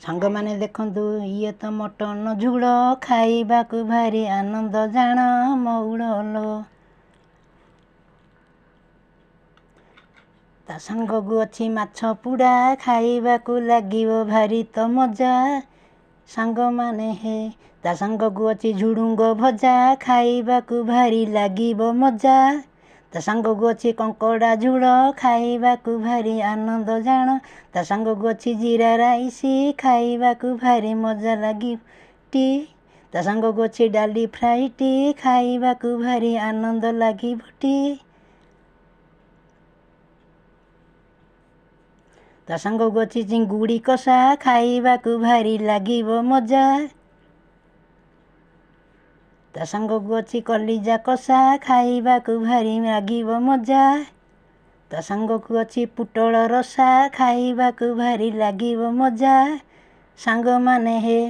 ସାଙ୍ଗମାନେ ଦେଖନ୍ତୁ ଇଏ ତ ମଟନ ଝୁଳ ଖାଇବାକୁ ଭାରି ଆନନ୍ଦ ଜାଣ ମଉଳଲୋ। ତା ସାଙ୍ଗକୁ ଅଛି ମାଛ ପୋଡ଼ା ଖାଇବାକୁ ଲାଗିବ ଭାରି ତ ମଜା ସାଙ୍ଗମାନେ ହେ। ତା ସାଙ୍ଗକୁ ଅଛି ଝୁଡ଼ୁଙ୍ଗ ଭଜା ଖାଇବାକୁ ଭାରି ଲାଗିବ ମଜା। ତା ସାଙ୍ଗକୁ ଅଛି କଙ୍କଡ଼ା ଝୋଳ ଖାଇବାକୁ ଭାରି ଆନନ୍ଦ ଜାଣ। ତା ସାଙ୍ଗକୁ ଅଛି ଜିରା ରାଇସ୍ ଖାଇବାକୁ ଭାରି ମଜା ଲାଗିବ ଟି। ତା ସାଙ୍ଗକୁ ଅଛି ଡାଲି ଫ୍ରାଇଟି ଖାଇବାକୁ ଭାରି ଆନନ୍ଦ ଲାଗିବ ଟି। ତା ସାଙ୍ଗକୁ ଅଛି ଚିଙ୍ଗୁଡ଼ି କଷା ଖାଇବାକୁ ଭାରି ଲାଗିବ ମଜା। ତା ସାଙ୍ଗକୁ ଅଛି କଲିଜା କଷା ଖାଇବାକୁ ଭାରି ଲାଗିବ ମଜା। ତା ସାଙ୍ଗକୁ ଅଛି ପୋଟଳ ରସା ଖାଇବାକୁ ଭାରି ଲାଗିବ ମଜା ସାଙ୍ଗମାନେ ହେ।